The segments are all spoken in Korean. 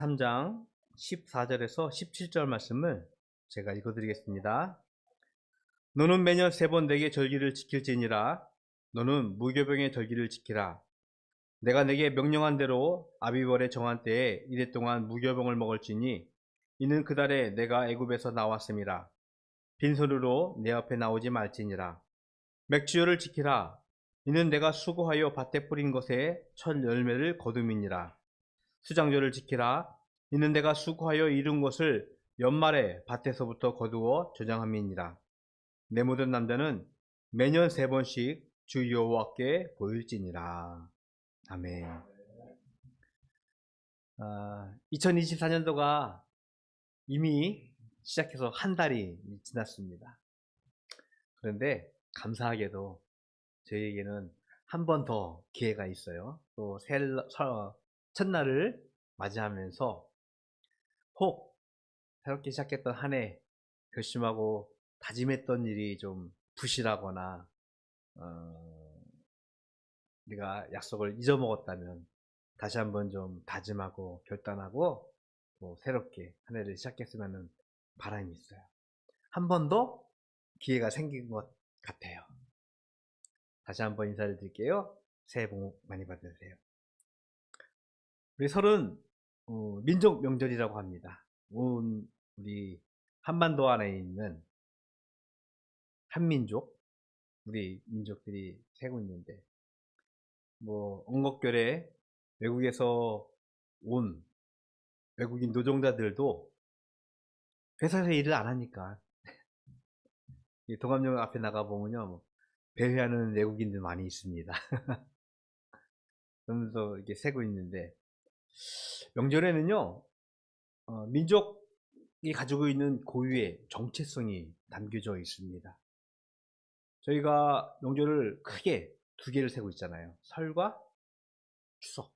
3장 14절에서 17절 말씀을 제가 읽어드리겠습니다. 너는 매년 3번 내게 절기를 지킬지니라. 너는 무교병의 절기를 지키라. 내가 내게 명령한 대로 아비월에 정한 때에 이래 동안 무교병을 먹을지니 이는 그 달에 내가 애굽에서 나왔음이라. 빈손으로 내 앞에 나오지 말지니라. 맥주절을 지키라. 이는 내가 수고하여 밭에 뿌린 것에 첫 열매를 거둠이니라. 수장절을 지키라. 이는 내가 수고하여 이룬 것을 연말에 밭에서부터 거두어 저장함이니라. 내 모든 남자는 매년 3번씩 주 여호와께 보일지니라. 아멘. 2024년도가 이미 시작해서 한 달이 지났습니다. 그런데 감사하게도 저희에게는 한 번 더 기회가 있어요. 또 첫날을 맞이하면서 혹 새롭게 시작했던 한 해 결심하고 다짐했던 일이 좀 부실하거나 우리가 약속을 잊어먹었다면 다시 한번 좀 다짐하고 결단하고 또 새롭게 한 해를 시작했으면 바람이 있어요. 한 번 더 기회가 생긴 것 같아요. 다시 한번 인사를 드릴게요. 새해 복 많이 받으세요. 우리 설은 민족 명절이라고 합니다. 온 우리 한반도 안에 있는 한민족, 우리 민족들이 살고 있는데, 언급결에 외국에서 온 외국인 노동자들도 회사에서 일을 안 하니까 동암역 앞에 나가보면요, 배회하는 외국인들 많이 있습니다. 그러면서 이렇게 살고 있는데, 명절에는요, 민족이 가지고 있는 고유의 정체성이 담겨져 있습니다. 저희가 명절을 크게 2개를 세고 있잖아요. 설과 추석.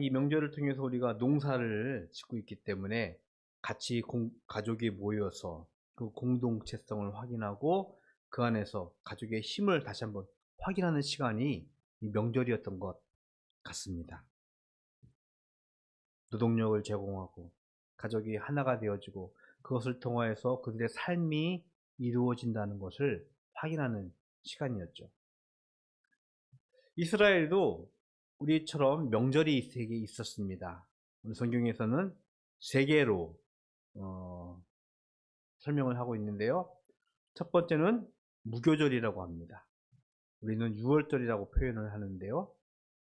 이 명절을 통해서 우리가 농사를 짓고 있기 때문에 같이 가족이 모여서 그 공동체성을 확인하고 그 안에서 가족의 힘을 다시 한번 확인하는 시간이 이 명절이었던 것 같습니다. 노동력을 제공하고 가족이 하나가 되어지고 그것을 통하여서 그들의 삶이 이루어진다는 것을 확인하는 시간이었죠. 이스라엘도 우리처럼 명절이 있었습니다. 오늘 성경에서는 3개로 설명을 하고 있는데요. 첫 번째는 무교절이라고 합니다. 우리는 유월절이라고 표현을 하는데요.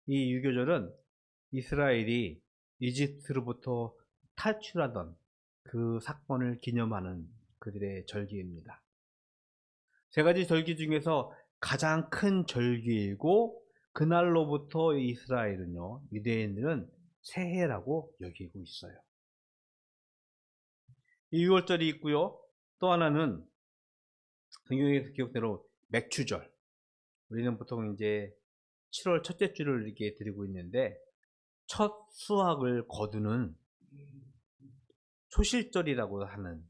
이 유교절은 이스라엘이 이집트로부터 탈출하던 그 사건을 기념하는 그들의 절기입니다. 3가지 절기 중에서 가장 큰 절기이고 그날로부터 이스라엘은요, 유대인들은 새해라고 여기고 있어요. 이 유월절이 있고요. 또 하나는 성경에서 기록대로 맥추절. 우리는 보통 이제 7월 첫째 주를 이렇게 드리고 있는데 첫 수확을 거두는 초실절이라고 하는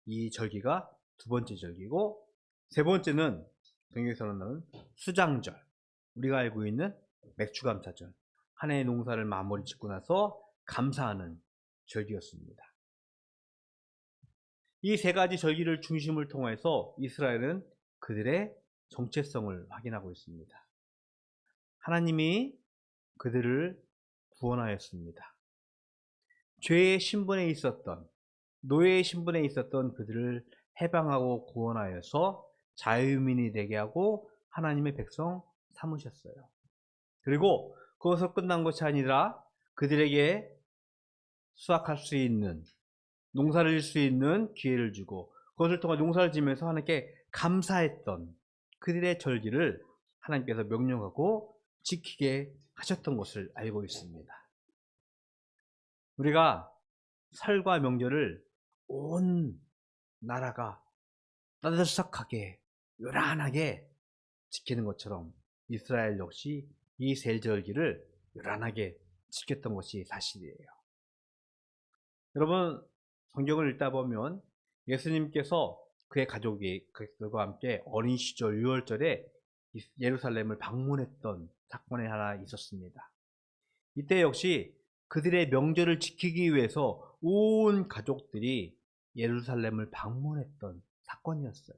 이 절기가 2번째 절기고, 3번째는 성경에서는 수장절, 우리가 알고 있는 맥추감사절, 한 해의 농사를 마무리 짓고 나서 감사하는 절기였습니다. 이 3가지 절기를 중심을 통해서 이스라엘은 그들의 정체성을 확인하고 있습니다. 하나님이 그들을 구원하였습니다. 죄의 신분에 있었던, 노예의 신분에 있었던 그들을 해방하고 구원하여서 자유민이 되게 하고 하나님의 백성 삼으셨어요. 그리고 그것으로 끝난 것이 아니라 그들에게 수확할 수 있는, 농사를 질 수 있는 기회를 주고 그것을 통해 농사를 지면서 하나님께 감사했던 그들의 절기를 하나님께서 명령하고 지키게 하셨던 것을 알고 있습니다. 우리가 설과 명절을 온 나라가 따뜻하게 요란하게 지키는 것처럼 이스라엘 역시 이 셀절기를 요란하게 지켰던 것이 사실이에요. 여러분, 성경을 읽다 보면 예수님께서 그의 가족들과 함께 어린 시절 유월절에 예루살렘을 방문했던 사건이 하나 있었습니다. 이때 역시 그들의 명절을 지키기 위해서 온 가족들이 예루살렘을 방문했던 사건이었어요.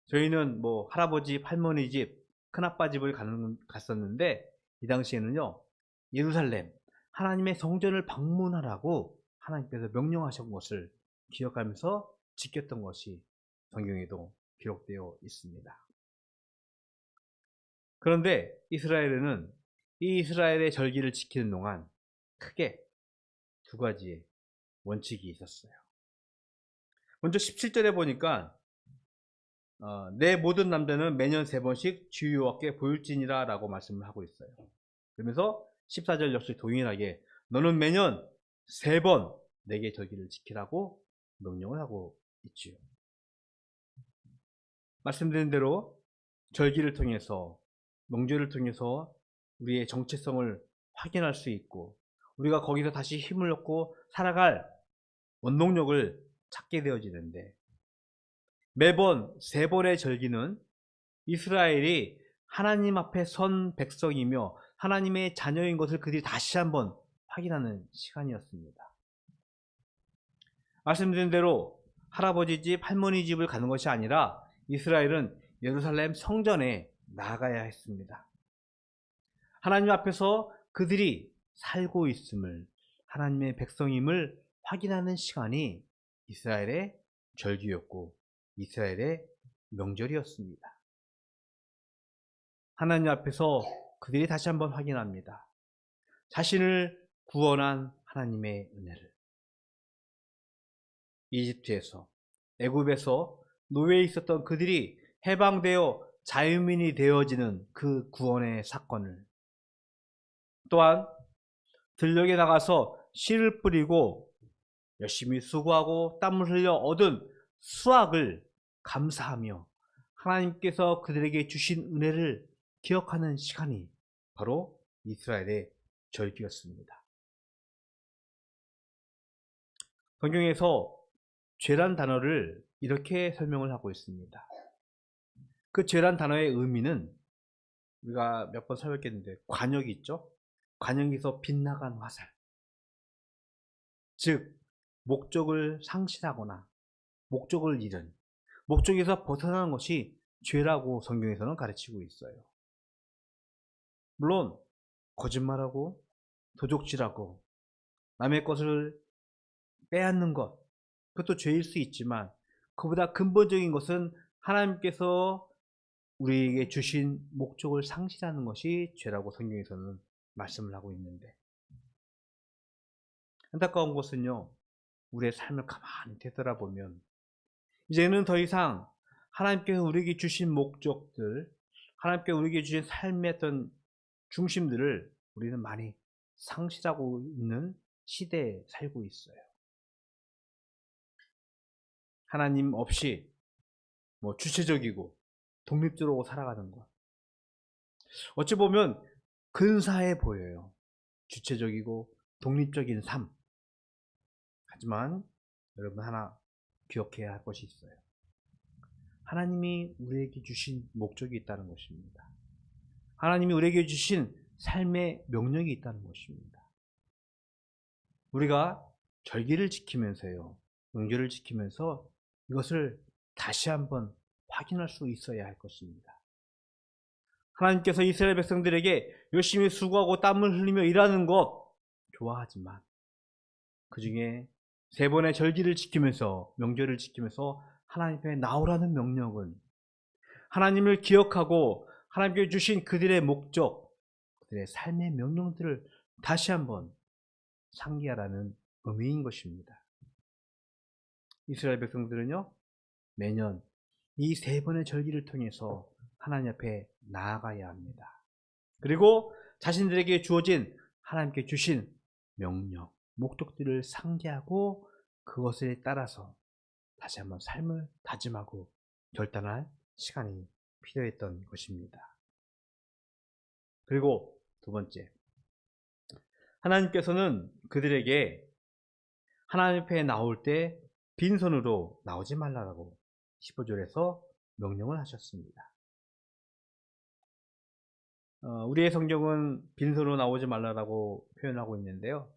저희는 뭐 할아버지, 할머니 집, 큰아빠 집을 갔었는데 이 당시에는요, 예루살렘, 하나님의 성전을 방문하라고 하나님께서 명령하신 것을 기억하면서 지켰던 것이 성경에도 기록되어 있습니다. 그런데 이스라엘에는 이 이스라엘의 절기를 지키는 동안 크게 두 가지의 원칙이 있었어요. 먼저 17절에 보니까 내 모든 남자는 매년 3번씩 주 여호와께 보일지니라 라고 말씀을 하고 있어요. 그러면서 14절 역시 동일하게 너는 매년 3번 내게 절기를 지키라고 명령을 하고 있지요. 말씀드린 대로 절기를 통해서, 명절을 통해서 우리의 정체성을 확인할 수 있고 우리가 거기서 다시 힘을 얻고 살아갈 원동력을 찾게 되어지는데, 매번 3번의 절기는 이스라엘이 하나님 앞에 선 백성이며 하나님의 자녀인 것을 그들이 다시 한번 확인하는 시간이었습니다. 말씀드린 대로 할아버지 집, 할머니 집을 가는 것이 아니라 이스라엘은 예루살렘 성전에 나아가야 했습니다. 하나님 앞에서 그들이 살고 있음을, 하나님의 백성임을 확인하는 시간이 이스라엘의 절기였고 이스라엘의 명절이었습니다. 하나님 앞에서 그들이 다시 한번 확인합니다. 자신을 구원한 하나님의 은혜를. 이집트에서, 애굽에서 노예에 있었던 그들이 해방되어 자유민이 되어지는 그 구원의 사건을, 또한 들녘에 나가서 씨를 뿌리고 열심히 수고하고 땀을 흘려 얻은 수확을 감사하며 하나님께서 그들에게 주신 은혜를 기억하는 시간이 바로 이스라엘의 절기였습니다. 성경에서 죄란 단어를 이렇게 설명을 하고 있습니다. 그 죄란 단어의 의미는 우리가 몇 번 설명했는데 관역이 있죠? 관역에서 빗나간 화살, 즉 목적을 상실하거나 목적을 잃은, 목적에서 벗어나는 것이 죄라고 성경에서는 가르치고 있어요. 물론 거짓말하고 도적질하고 남의 것을 빼앗는 것, 그것도 죄일 수 있지만 그보다 근본적인 것은 하나님께서 우리에게 주신 목적을 상실하는 것이 죄라고 성경에서는 말씀을 하고 있는데, 안타까운 것은요, 우리의 삶을 가만히 되돌아보면 이제는 더 이상 하나님께서 우리에게 주신 목적들, 하나님께서 우리에게 주신 삶의 어떤 중심들을 우리는 많이 상실하고 있는 시대에 살고 있어요. 하나님 없이 주체적이고 독립적으로 살아가는 것, 어찌 보면 근사해 보여요. 주체적이고 독립적인 삶. 하지만 여러분 하나 기억해야 할 것이 있어요. 하나님이 우리에게 주신 목적이 있다는 것입니다. 하나님이 우리에게 주신 삶의 명령이 있다는 것입니다. 우리가 절기를 지키면서요, 명절을 지키면서 이것을 다시 한번 확인할 수 있어야 할 것입니다. 하나님께서 이스라엘 백성들에게 열심히 수고하고 땀을 흘리며 일하는 것 좋아하지만 그 중에 3번의 절기를 지키면서, 명절을 지키면서 하나님 앞에 나오라는 명령은 하나님을 기억하고 하나님께 주신 그들의 목적, 그들의 삶의 명령들을 다시 한번 상기하라는 의미인 것입니다. 이스라엘 백성들은요, 매년 이 3번의 절기를 통해서 하나님 앞에 나아가야 합니다. 그리고 자신들에게 주어진 하나님께 주신 명령, 목적들을 상기하고 그것에 따라서 다시 한번 삶을 다짐하고 결단할 시간이 필요했던 것입니다. 그리고 두 번째, 하나님께서는 그들에게 하나님 앞에 나올 때 빈손으로 나오지 말라고 15절에서 명령을 하셨습니다. 우리의 성경은 빈손으로 나오지 말라라고 표현하고 있는데요.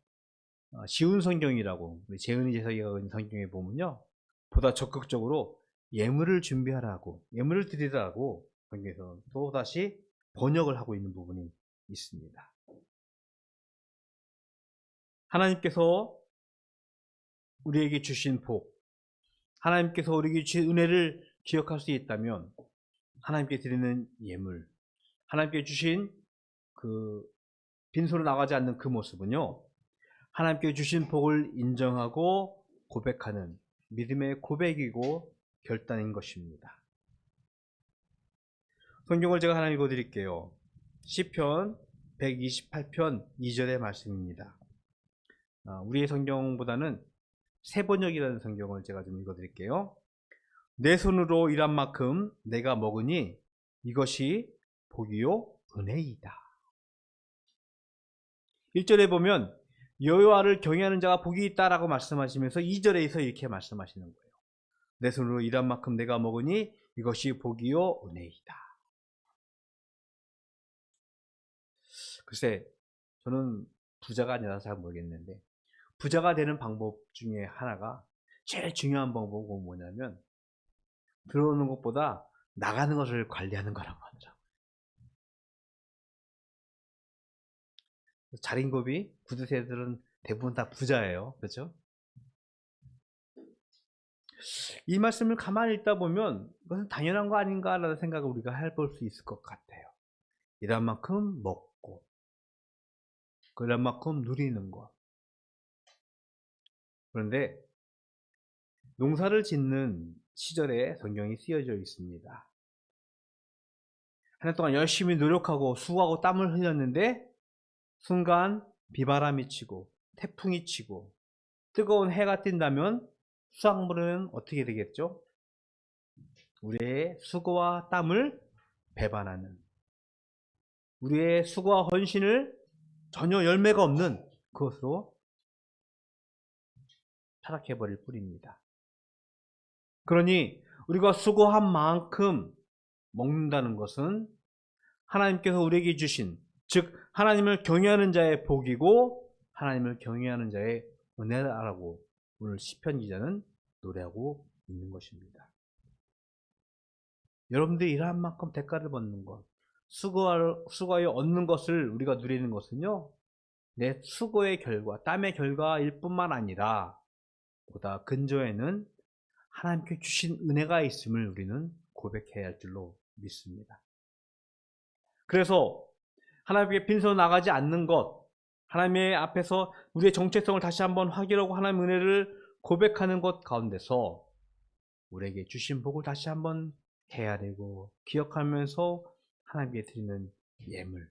쉬운 성경이라고 우리 재은이 제사기가 있는 성경에 보면요, 보다 적극적으로 예물을 준비하라고, 예물을 드리라고 성경에서 또다시 번역을 하고 있는 부분이 있습니다. 하나님께서 우리에게 주신 복, 하나님께서 우리에게 주신 은혜를 기억할 수 있다면 하나님께 드리는 예물, 하나님께 주신 그 빈손으로 나가지 않는 그 모습은요, 하나님께 주신 복을 인정하고 고백하는 믿음의 고백이고 결단인 것입니다. 성경을 제가 하나 읽어 드릴게요. 시편 128편 2절의 말씀입니다. 우리의 성경보다는 새번역이라는 성경을 제가 좀 읽어 드릴게요. 내 손으로 일한 만큼 내가 먹으니 이것이 복이요 은혜이다. 1절에 보면 여호와를 경외하는 자가 복이 있다라고 말씀하시면서 2절에서 이렇게 말씀하시는 거예요. 내 손으로 일한 만큼 내가 먹으니 이것이 복이요 은혜이다. 글쎄, 저는 부자가 아니라서 잘 모르겠는데 부자가 되는 방법 중에 하나가, 제일 중요한 방법은 뭐냐면 들어오는 것보다 나가는 것을 관리하는 거라고 하더라고요. 자린고비 9세들은 대부분 다 부자예요. 그렇죠? 이 말씀을 가만히 읽다 보면 이것은 당연한 거 아닌가라는 생각을 우리가 해볼 수 있을 것 같아요. 일한 만큼 먹고 그런 만큼 누리는 것. 그런데 농사를 짓는 시절에 성경이 쓰여져 있습니다. 한 해 동안 열심히 노력하고 수고하고 땀을 흘렸는데 순간 비바람이 치고 태풍이 치고 뜨거운 해가 뜬다면 수확물은 어떻게 되겠죠? 우리의 수고와 땀을 배반하는, 우리의 수고와 헌신을 전혀 열매가 없는 그것으로 타락해버릴 뿐입니다. 그러니 우리가 수고한 만큼 먹는다는 것은 하나님께서 우리에게 주신, 즉 하나님을 경외하는 자의 복이고 하나님을 경외하는 자의 은혜라고 오늘 시편 기자는 노래하고 있는 것입니다. 여러분들이 일한 만큼 대가를 받는 것, 수고하여 얻는 것을 우리가 누리는 것은요, 내 수고의 결과, 땀의 결과일 뿐만 아니라 보다 근저에는 하나님께 주신 은혜가 있음을 우리는 고백해야 할 줄로 믿습니다. 그래서 하나님께 빈손 나가지 않는 것, 하나님의 앞에서 우리의 정체성을 다시 한번 확인하고 하나님의 은혜를 고백하는 것 가운데서 우리에게 주신 복을 다시 한번 헤아리고 기억하면서 하나님께 드리는 예물,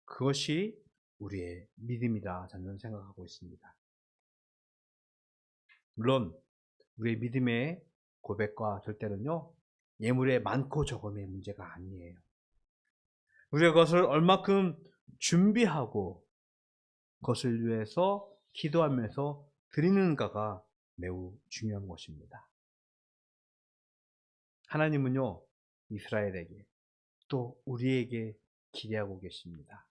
그것이 우리의 믿음이다 저는 생각하고 있습니다. 물론 우리의 믿음의 고백과 절대는요, 예물의 많고 적음의 문제가 아니에요. 우리가 그것을 얼마큼 준비하고 그것을 위해서 기도하면서 드리는가가 매우 중요한 것입니다. 하나님은요, 이스라엘에게 또 우리에게 기대하고 계십니다.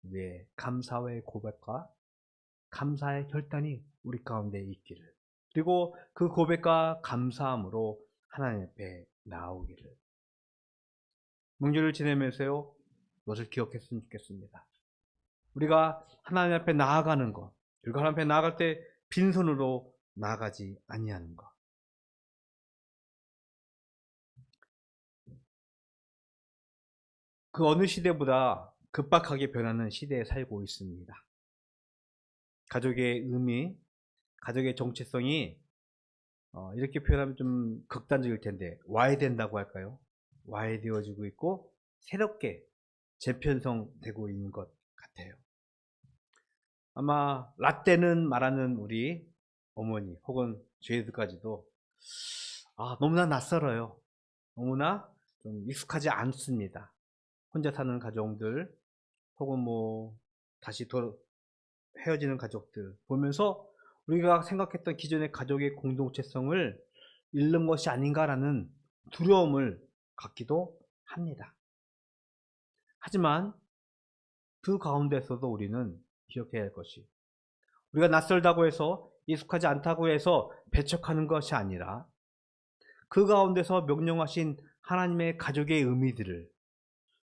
우리의 감사의 고백과 감사의 결단이 우리 가운데 있기를, 그리고 그 고백과 감사함으로 하나님 앞에 나오기를, 명절을 지내면서요 그것을 기억했으면 좋겠습니다. 우리가 하나님 앞에 나아가는 것, 그리고 하나님 앞에 나아갈 때 빈손으로 나아가지 아니하는 것. 그 어느 시대보다 급박하게 변하는 시대에 살고 있습니다. 가족의 의미, 가족의 정체성이 이렇게 표현하면 좀 극단적일 텐데 와해된다고 할까요? 와해되어지고 있고 새롭게 재편성되고 있는 것 같아요. 아마 라떼는 말하는 우리 어머니 혹은 저희들까지도 너무나 낯설어요. 너무나 좀 익숙하지 않습니다. 혼자 사는 가정들 혹은 다시 헤어지는 가족들 보면서 우리가 생각했던 기존의 가족의 공동체성을 잃는 것이 아닌가라는 두려움을 갖기도 합니다. 하지만 그 가운데서도 우리는 기억해야 할 것이, 우리가 낯설다고 해서 익숙하지 않다고 해서 배척하는 것이 아니라 그 가운데서 명령하신 하나님의 가족의 의미들을,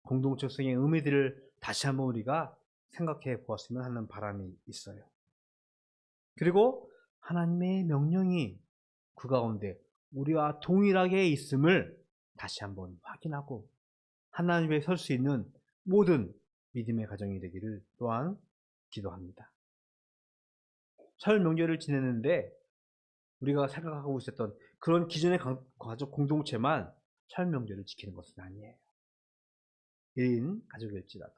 공동체성의 의미들을 다시 한번 우리가 생각해 보았으면 하는 바람이 있어요. 그리고 하나님의 명령이 그 가운데 우리와 동일하게 있음을 다시 한번 확인하고 하나님 앞에 설 수 있는 모든 믿음의 가정이 되기를 또한 기도합니다. 설 명절을 지내는데 우리가 생각하고 있었던 그런 기존의 가족 공동체만 설 명절을 지키는 것은 아니에요. 1인 가족일지라도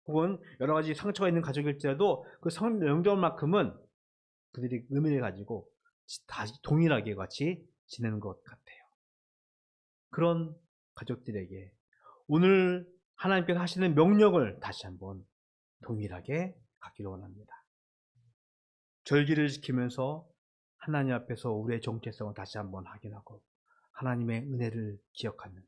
혹은 여러 가지 상처가 있는 가족일지라도 그 설 명절만큼은 그들이 의미를 가지고 다시 동일하게 같이 지내는 것 같아요. 그런 가족들에게 오늘 하나님께서 하시는 명령을 다시 한번 동일하게 갖기를 원합니다. 절기를 지키면서 하나님 앞에서 우리의 정체성을 다시 한번 확인하고 하나님의 은혜를 기억하는,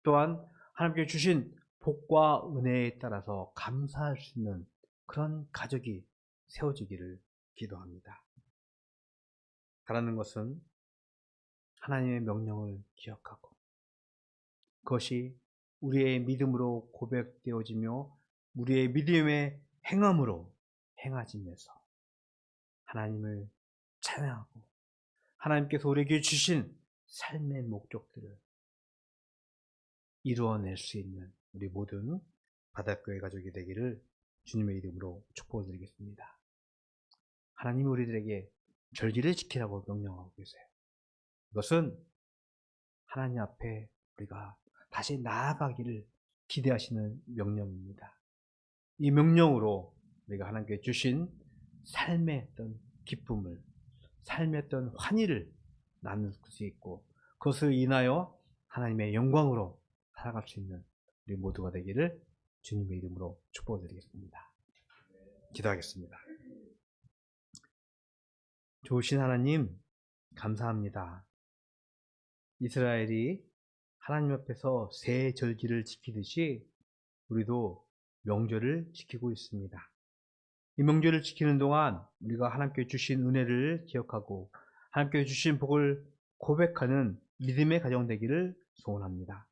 또한 하나님께 주신 복과 은혜에 따라서 감사할 수 있는 그런 가족이 세워지기를 기도합니다. 바라는 것은 하나님의 명령을 기억하고 그것이 우리의 믿음으로 고백되어지며 우리의 믿음의 행함으로 행하지면서 하나님을 찬양하고 하나님께서 우리에게 주신 삶의 목적들을 이루어낼 수 있는 우리 모든 바닷교회 가족이 되기를 주님의 이름으로 축복드리겠습니다. 하나님이 우리들에게 절기를 지키라고 명령하고 계세요. 이것은 하나님 앞에 우리가 다시 나아가기를 기대하시는 명령입니다. 이 명령으로 우리가 하나님께 주신 삶의 어떤 기쁨을, 삶의 어떤 환희를 나눌 수 있고 그것을 인하여 하나님의 영광으로 살아갈 수 있는 우리 모두가 되기를 주님의 이름으로 축복드리겠습니다. 기도하겠습니다. 좋으신 하나님, 감사합니다. 이스라엘이 하나님 앞에서 새 절기를 지키듯이 우리도 명절을 지키고 있습니다. 이 명절을 지키는 동안 우리가 하나님께 주신 은혜를 기억하고 하나님께 주신 복을 고백하는 믿음의 가정 되기를 소원합니다.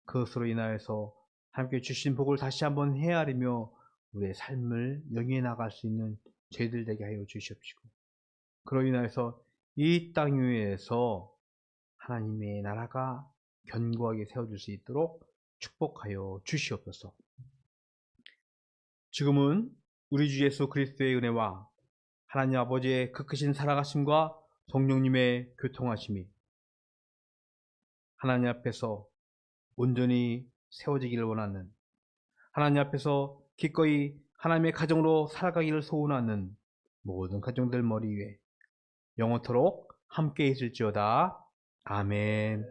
그것으로 인하여서 하나님께 주신 복을 다시 한번 헤아리며 우리의 삶을 영위해 나갈 수 있는 저희들 되게 하여 주시옵시고, 그로 인하여서 이 땅 위에서 하나님의 나라가 견고하게 세워질 수 있도록 축복하여 주시옵소서. 지금은 우리 주 예수 그리스도의 은혜와 하나님 아버지의 그 크신 살아가심과 성령님의 교통하심이 하나님 앞에서 온전히 세워지기를 원하는, 하나님 앞에서 기꺼이 하나님의 가정으로 살아가기를 소원하는 모든 가정들 머리 위에 영원토록 함께 있을지어다. 아멘.